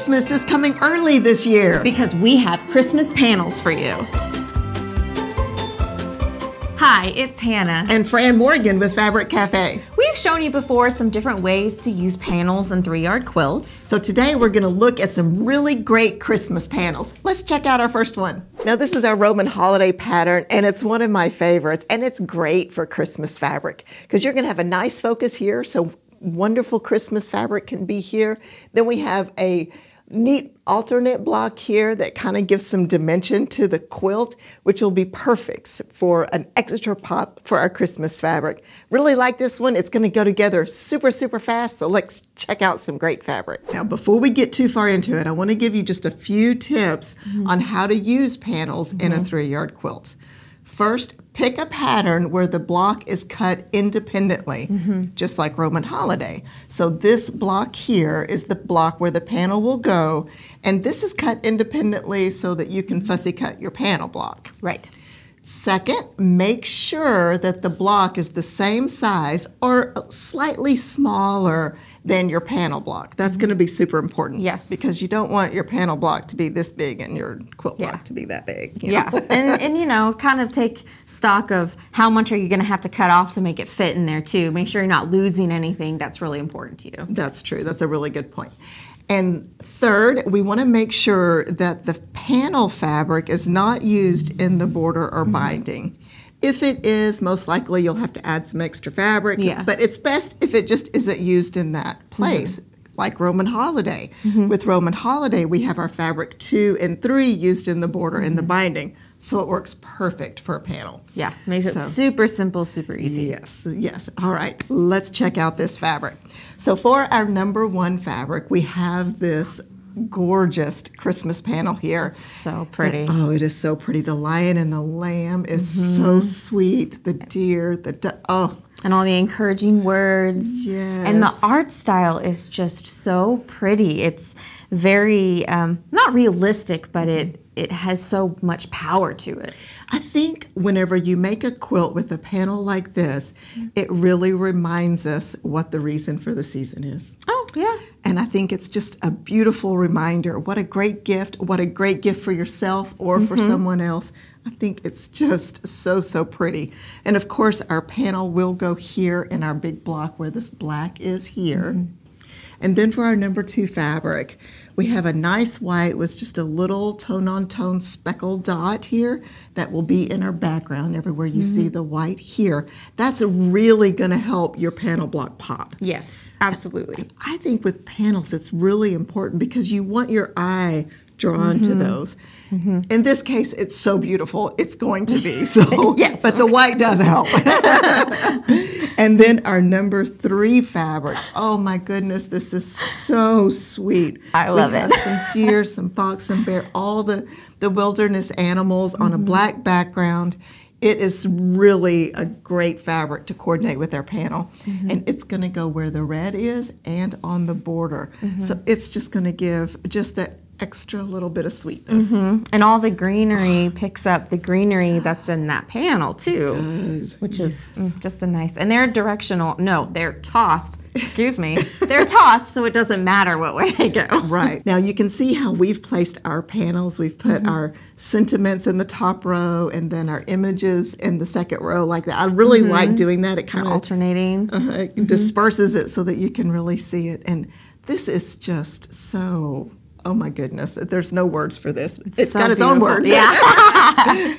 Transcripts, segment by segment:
Christmas is coming early this year. Because we have Christmas panels for you. Hi, it's Hannah. And Fran Morgan with Fabric Café. We've shown you before some different ways to use panels and 3-yard quilts. So today we're going to look at some really great Christmas panels. Let's check out our first one. Now this is our Roman holiday pattern, and it's one of my favorites, and it's great for Christmas fabric because you're going to have a nice focus here, so wonderful Christmas fabric can be here. Then we have a neat alternate block here that kind of gives some dimension to the quilt, which will be perfect for an extra pop for our Christmas fabric. Really like this one. It's going to go together super, super fast, so let's check out some great fabric. Now, before we get too far into it, I want to give you just a few tips on how to use panels in a 3-yard quilt. First, pick a pattern where the block is cut independently, just like Roman holiday. So this block here is the block where the panel will go, and this is cut independently so that you can fussy cut your panel block. Right. Second, make sure that the block is the same size or slightly smaller than your panel block. That's going to be super important. Yes. Because you don't want your panel block to be this big and your quilt block to be that big. You know? and you know, kind of take stock of how much are you going to have to cut off to make it fit in there too. Make sure you're not losing anything. That's really important to you. That's true. That's a really good point. And third, we want to make sure that the panel fabric is not used in the border or binding. If it is, most likely you'll have to add some extra fabric, but it's best if it just isn't used in that place, like Roman holiday. With Roman holiday, we have our fabric 2 and 3 used in the border and the binding, so it works perfect for a panel. Yeah, makes it super simple, super easy. Yes, yes. All right, let's check out this fabric. So for our number 1 fabric, we have this gorgeous Christmas panel here. So pretty. Oh, it is so pretty. The lion and the lamb is so sweet. The deer, and all the encouraging words. Yes. And the art style is just so pretty. It's very, not realistic, but it has so much power to it. I think whenever you make a quilt with a panel like this, it really reminds us what the reason for the season is. Oh, yeah. And I think it's just a beautiful reminder. What a great gift. What a great gift for yourself or for someone else. I think it's just so, so pretty. And of course, our panel will go here in our big block where this black is here. And then for our number 2 fabric, we have a nice white with just a little tone-on-tone speckled dot here that will be in our background everywhere you see the white here. That's really going to help your panel block pop. Yes, absolutely. I think with panels, it's really important because you want your eye drawn to those. In this case, it's so beautiful. It's going to be. So, yes. But the white does help. And then our number 3 fabric. Oh my goodness, this is so sweet. I love it. Some deer, some fox, some bear, all the wilderness animals on a black background. It is really a great fabric to coordinate with our panel. And it's going to go where the red is and on the border. So it's just going to give just that extra little bit of sweetness. And all the greenery picks up the greenery that's in that panel too, which is just a nice, and they're directional, no, they're tossed, excuse me, they're tossed so it doesn't matter what way they go. Right. Now you can see how we've placed our panels. We've put our sentiments in the top row and then our images in the second row like that. I really like doing that. It kind of alternating. Disperses it so that you can really see it. And this is just so... Oh my goodness, there's no words for this. It's so got its beautiful. own words. Yeah.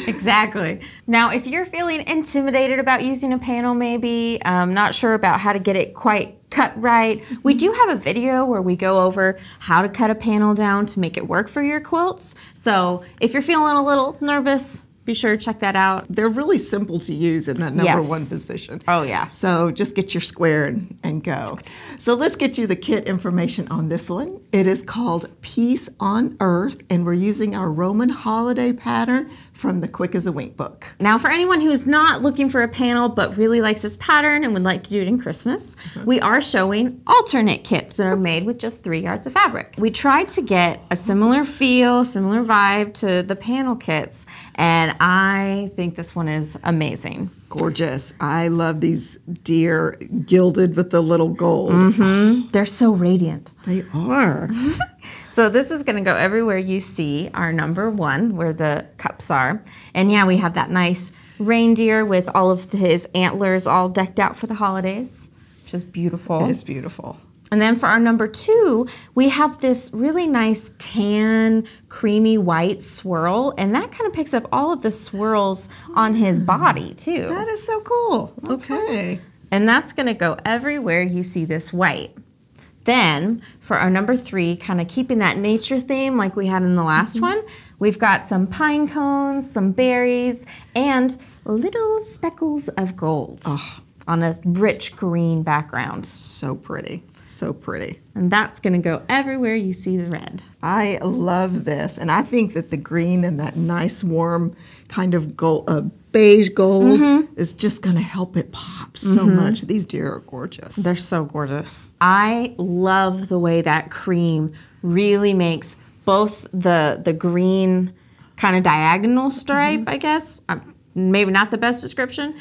Exactly. Now, if you're feeling intimidated about using a panel maybe, not sure about how to get it quite cut right, we do have a video where we go over how to cut a panel down to make it work for your quilts. So if you're feeling a little nervous, be sure to check that out. They're really simple to use in that number 1 position. Oh yeah. So just get your square and go. So let's get you the kit information on this one. It is called Peace on Earth, and we're using our Roman holiday pattern from the Quick as a Wink book. Now for anyone who's not looking for a panel but really likes this pattern and would like to do it in Christmas, we are showing alternate kits that are made with just 3 yards of fabric. We tried to get a similar feel, similar vibe to the panel kits, and I think this one is amazing. Gorgeous. I love these deer gilded with the little gold. They're so radiant. They are. So this is gonna go everywhere you see our number 1, where the cups are. And yeah, we have that nice reindeer with all of his antlers all decked out for the holidays, which is beautiful. It is beautiful. And then for our number 2, we have this really nice tan, creamy white swirl, and that kind of picks up all of the swirls on his body too. That is so cool. Okay. And that's gonna go everywhere you see this white. Then for our number 3, kind of keeping that nature theme like we had in the last one, we've got some pine cones, some berries, and little speckles of gold on a rich green background. So pretty. So pretty. And that's gonna go everywhere you see the red. I love this, and I think that the green and that nice warm kind of gold, beige gold is just gonna help it pop so much. These deer are gorgeous. They're so gorgeous. I love the way that cream really makes both the green kind of diagonal stripe, I guess. Maybe not the best description.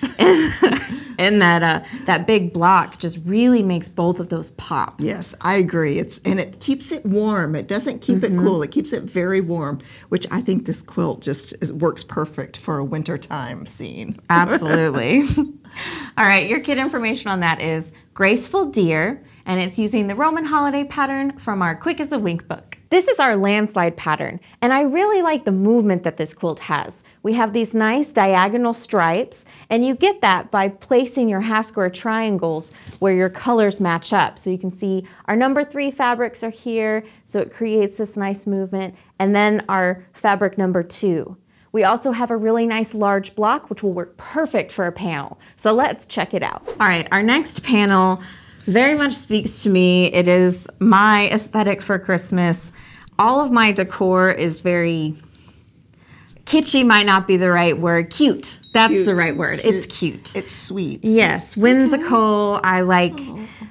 And that big block just really makes both of those pop. Yes, I agree. And it keeps it warm. It doesn't keep it cool. It keeps it very warm, which I think this quilt works perfect for a wintertime scene. Absolutely. All right, your kit information on that is Graceful Deer, and it's using the Roman holiday pattern from our Quick as a Wink book. This is our Landslide pattern, and I really like the movement that this quilt has. We have these nice diagonal stripes, and you get that by placing your half square triangles where your colors match up. So you can see our number 3 fabrics are here, so it creates this nice movement, and then our fabric number 2. We also have a really nice large block, which will work perfect for a panel. So let's check it out. All right, our next panel very much speaks to me. It is my aesthetic for Christmas. All of my decor is very kitschy, might not be the right word. Cute. That's the right word. Cute. It's cute. It's sweet. Yes, whimsical. I like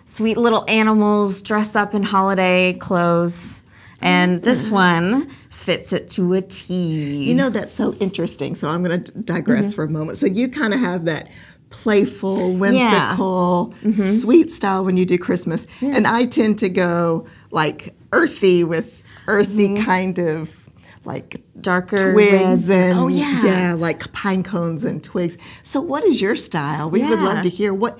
sweet little animals dressed up in holiday clothes. And this one fits it to a T. You know, that's so interesting. So I'm going to digress for a moment. So you kind of have that playful, whimsical, sweet style when you do Christmas. And I tend to go like earthy with earthy kind of like darker twigs reds. and like pine cones and twigs. So what is your style? We would love to hear what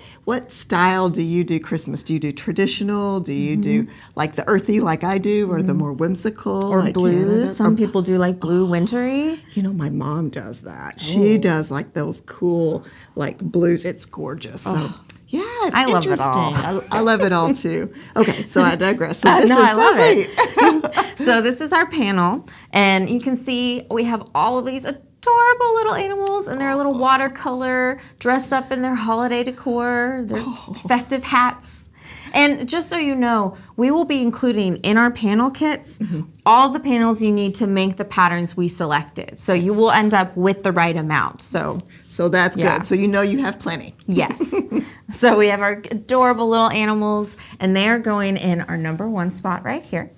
style do you do Christmas? Do you do traditional? Do you do like the earthy like I do, or the more whimsical or like blues? Some people do like blue wintry. You know, my mom does that. She does like those cool like blues. It's gorgeous. So yeah, it's love interesting. it all. I love it all too. Okay, so I digress. So this I love it. So this is our panel, and you can see we have all of these adorable little animals, and they're a little watercolor, dressed up in their holiday decor, their festive hats. And just so you know, we will be including in our panel kits all the panels you need to make the patterns we selected. So you will end up with the right amount. So that's good. So you know you have plenty. Yes. So we have our adorable little animals, and they are going in our number 1 spot right here.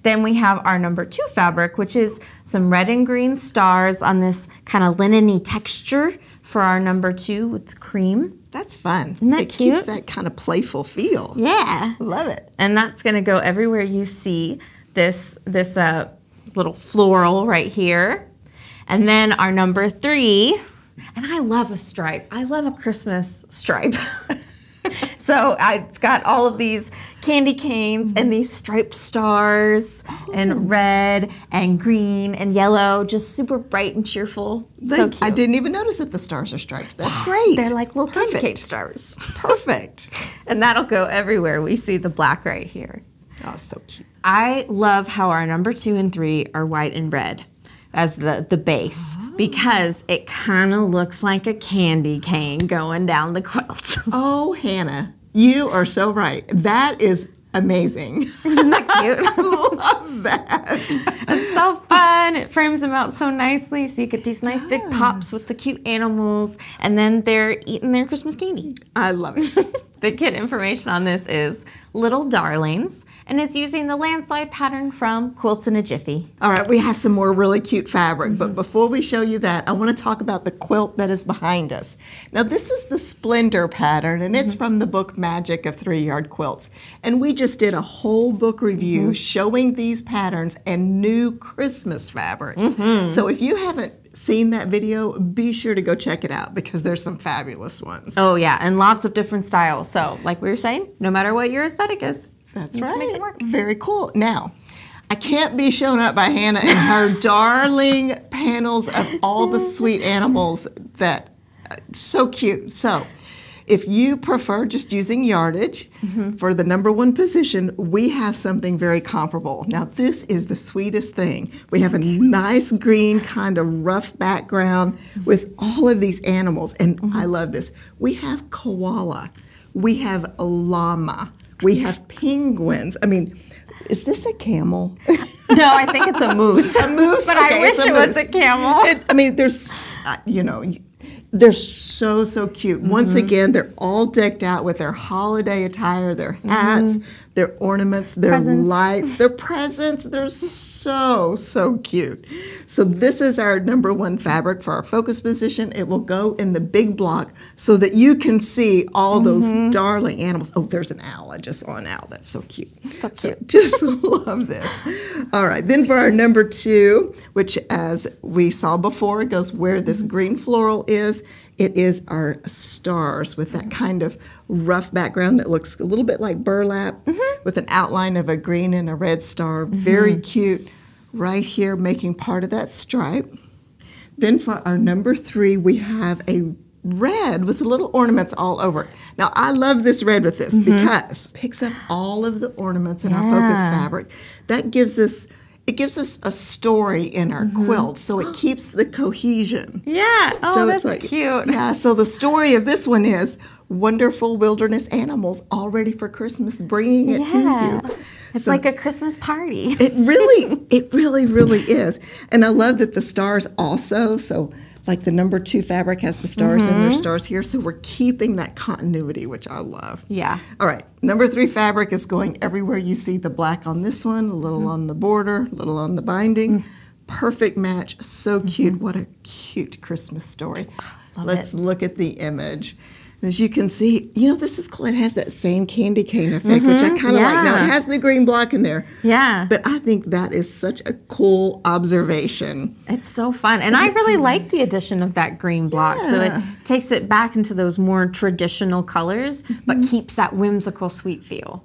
Then we have our number 2 fabric, which is some red and green stars on this kind of linen-y texture for our number 2 with cream. That's fun. Isn't that cute? It keeps that kind of playful feel. Yeah. Love it. And that's going to go everywhere you see this little floral right here. And then our number 3, and I love a stripe. I love a Christmas stripe. So it's got all of these candy canes and these striped stars and red and green and yellow, just super bright and cheerful. So cute. I didn't even notice that the stars are striped. That's great. They're like little candy cane stars. Perfect. And that'll go everywhere. We see the black right here. Oh, so cute. I love how our number 2 and 3 are white and red as the base, because it kind of looks like a candy cane going down the quilt. Oh, Hannah, you are so right. That is amazing. Isn't that cute? I love that. It's so fun. It frames them out so nicely, so you get these nice big pops with the cute animals, and then they're eating their Christmas candy. I love it. The kit information on this is Little Darlings, and it's using the Landslide pattern from Quilts in a Jiffy. All right, we have some more really cute fabric, but before we show you that, I want to talk about the quilt that is behind us. Now, this is the Splendor pattern, and it's from the book Magic of 3-Yard Quilts. And we just did a whole book review showing these patterns and new Christmas fabrics. So if you haven't seen that video, be sure to go check it out because there's some fabulous ones. Oh yeah, and lots of different styles. So like we were saying, no matter what your aesthetic is, that's you right. can make it work. Very cool. Now, I can't be shown up by Hannah and her darling panels of all the sweet animals that, so cute. So, if you prefer just using yardage for the #1 position, we have something very comparable. Now, this is the sweetest thing. We have a nice green kind of rough background with all of these animals, and I love this. We have koala, we have a llama, we have penguins. I mean, is this a camel? No, I think it's a moose. A moose? But Okay, I wish it was a camel. I mean, there's, you know, they're so, so cute. Once again, they're all decked out with their holiday attire, their hats, their ornaments, their Presents. lights, their presents. They're so, so cute. So this is our #1 fabric for our focus position. It will go in the big block so that you can see all those darling animals. Oh, there's an owl. I just saw an owl. That's so cute. So cute. Just love this. All right, then for our #2, which as we saw before, it goes where this green floral is. It is our stars with that kind of rough background that looks a little bit like burlap with an outline of a green and a red star. Very cute right here making part of that stripe. Then for our #3, we have a red with little ornaments all over it. Now, I love this red with this because it picks up all of the ornaments in our focus fabric. That gives us, it gives us a story in our quilt, so it keeps the cohesion. Yeah. Oh, So that's it's like, cute. Yeah, so the story of this one is wonderful wilderness animals all ready for Christmas, bringing it to you. It's So- like a Christmas party. It really, really is. And I love that the stars also, so like the #2 fabric has the stars and there's stars here, so we're keeping that continuity, which I love. Yeah. All right, #3 fabric is going everywhere you see the black on this one, a little on the border, a little on the binding. Perfect match, so cute. What a cute Christmas story. Let's look at the image. As you can see, you know, this is cool. It has that same candy cane effect, which I kind of like. Now, it has the green block in there. Yeah. But I think that is such a cool observation. It's so fun. And I really like the addition of that green block. So it takes it back into those more traditional colors, but keeps that whimsical, sweet feel.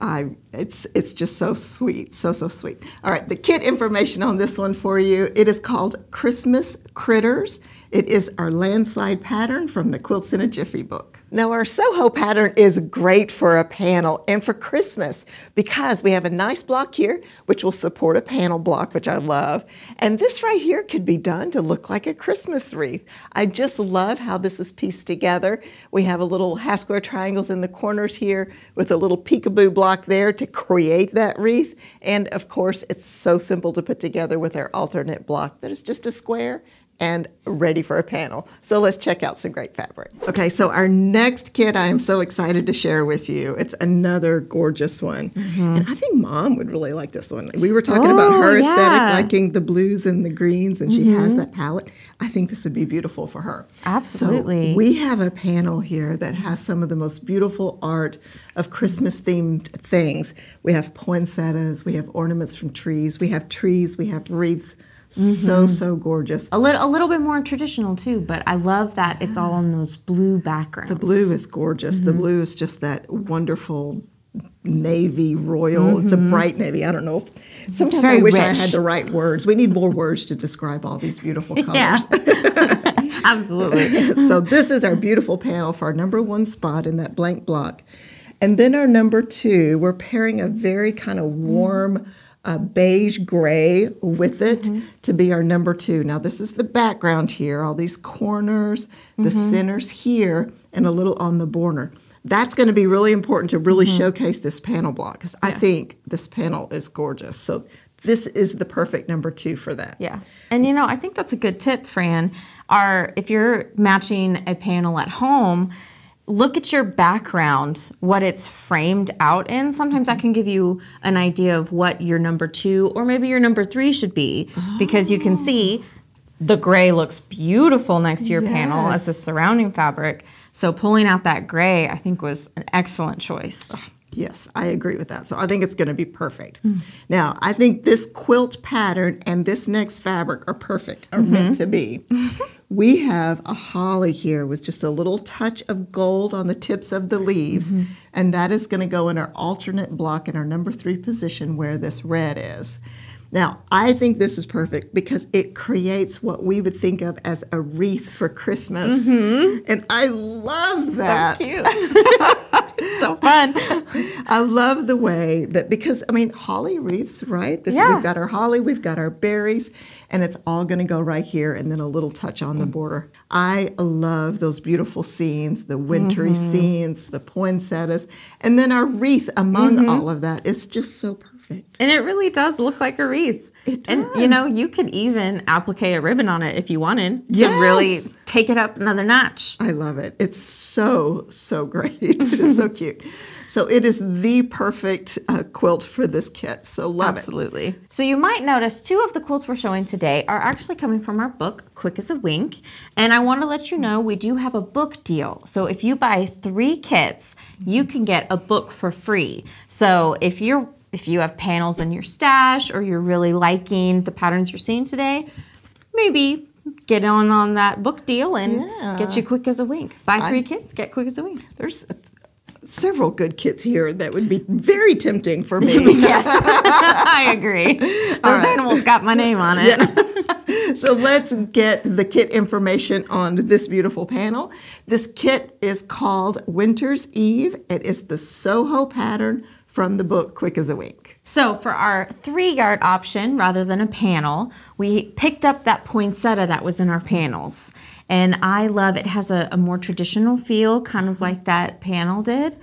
It's just so sweet, so sweet. All right, the kit information on this one for you. It is called Christmas Critters. It is our Landslide pattern from the Quilts in a Jiffy book. Now, our Soho pattern is great for a panel and for Christmas because we have a nice block here, which will support a panel block, which I love. And this right here could be done to look like a Christmas wreath. I just love how this is pieced together. We have a little half square triangles in the corners here with a little peekaboo block there to create that wreath. And of course, it's so simple to put together with our alternate block that is just a square and ready for a panel. So let's check out some great fabric. Okay, so our next kit I am so excited to share with you. It's another gorgeous one. And I think Mom would really like this one. We were talking about her aesthetic, liking the blues and the greens, and she has that palette. I think this would be beautiful for her. Absolutely. So we have a panel here that has some of the most beautiful art of Christmas-themed things. We have poinsettias, we have ornaments from trees, we have wreaths. So gorgeous. A little bit more traditional too, but I love that it's all on those blue backgrounds. The blue is gorgeous. The blue is just that wonderful navy royal. It's a bright navy. I don't know. Sometimes I wish I had the right words. We need more words to describe all these beautiful colors. Yeah. Absolutely. So this is our beautiful panel for our #1 spot in that blank block. And then our #2, we're pairing a very kind of warm beige gray with it to be our #2. Now this is the background here, all these corners, the centers here, and a little on the border. That's going to be really important to really showcase this panel block because I think this panel is gorgeous. So this is the perfect #2 for that. Yeah. And you know, I think that's a good tip, Fran. If you're matching a panel at home, look at your background, what it's framed out in. Sometimes that can give you an idea of what your number 2 or maybe your number 3 should be, because you can see the gray looks beautiful next to your panel as the surrounding fabric. So pulling out that gray, I think, was an excellent choice. Yes, I agree with that. So I think it's going to be perfect. Now, I think this quilt pattern and this next fabric are perfect, are meant to be. We have a holly here with just a little touch of gold on the tips of the leaves, and that is going to go in our alternate block in our number 3 position where this red is. Now, I think this is perfect because it creates what we would think of as a wreath for Christmas. And I love that. So cute. It's so fun. I love the way that, because, I mean, holly wreaths, right? We've got our holly, we've got our berries, and it's all going to go right here, and then a little touch on the border. I love those beautiful scenes, the wintry scenes, the poinsettias, and then our wreath among all of that is just so perfect. And it really does look like a wreath. It does. And, you know, you could even applique a ribbon on it if you wanted to really take it up another notch. I love it. It's so, so great. It is so cute. So it is the perfect quilt for this kit. So love it. Absolutely. So you might notice 2 of the quilts we're showing today are actually coming from our book, Quick as a Wink. And I want to let you know we do have a book deal. So if you buy 3 kits, you can get a book for free. So if you have panels in your stash or you're really liking the patterns you're seeing today, maybe get on that book deal and get you Quick as a Wink. Buy 3 kits, get Quick as a Wink. There's several good kits here that would be very tempting for me. Yes, I agree. Those animals got my name on it. Yeah. So let's get the kit information on this beautiful panel. This kit is called Winter's Eve. It is the Soho pattern from the book Quick as a Wink. So for our 3-yard option, rather than a panel, we picked up that poinsettia that was in our panels. And I love it. It has a more traditional feel, kind of like that panel did.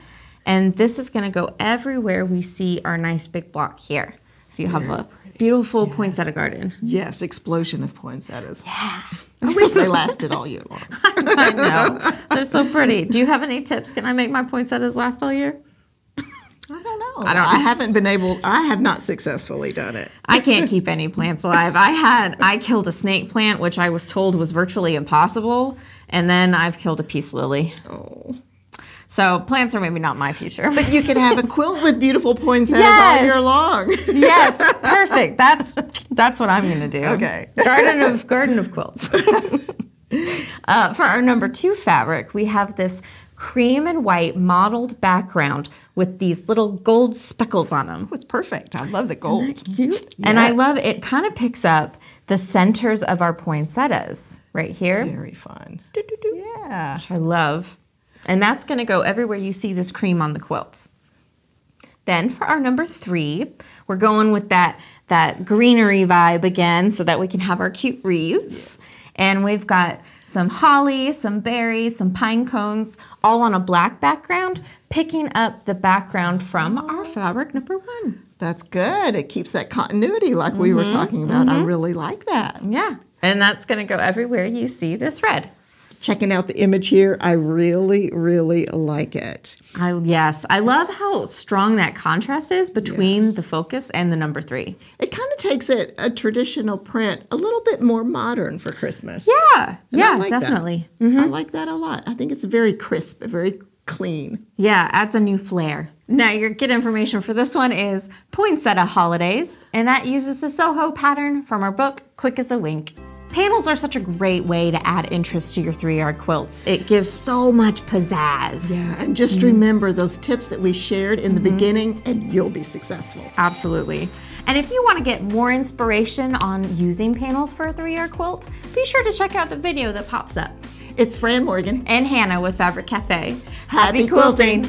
And this is going to go everywhere we see our nice big block here. So you have a beautiful poinsettia garden. Yes, explosion of poinsettias. Yeah. I wish they lasted all year long. I know. They're so pretty. Do you have any tips? Can I make my poinsettias last all year? I don't know. I have not successfully done it. I can't keep any plants alive. I killed a snake plant, which I was told was virtually impossible, and then I've killed a peace lily. Oh. So plants are maybe not my future. But you could have a quilt with beautiful poinsettias all year long. Yes, perfect. That's what I'm going to do. Okay. Garden of quilts. For our number 2 fabric, we have this cream and white mottled background with these little gold speckles on them. Oh, it's perfect. I love the gold. Isn't that cute? Yes. And I love it kind of picks up the centers of our poinsettias right here. Very fun. Yeah. Which I love. And that's going to go everywhere you see this cream on the quilts. Then for our number 3, we're going with that greenery vibe again so that we can have our cute wreaths. Yes. And we've got some holly, some berries, some pine cones, all on a black background, picking up the background from our fabric number 1. That's good. It keeps that continuity like we were talking about. I really like that. Yeah. And that's going to go everywhere you see this red. Checking out the image here, I really, really like it. Yes. I love how strong that contrast is between the focus and the number 3. It kind of takes it a traditional print a little bit more modern for Christmas. Yeah. Definitely. I like that a lot. I think it's very crisp, very clean. Yeah, adds a new flair. Now your kit information for this one is Poinsettia Holidays, and that uses the Soho pattern from our book, Quick as a Wink. Panels are such a great way to add interest to your 3-yard quilts. It gives so much pizzazz. Yeah, and just remember those tips that we shared in the beginning and you'll be successful. Absolutely. And if you want to get more inspiration on using panels for a 3-yard quilt, be sure to check out the video that pops up. It's Fran Morgan and Hannah with Fabric Cafe. Happy quilting.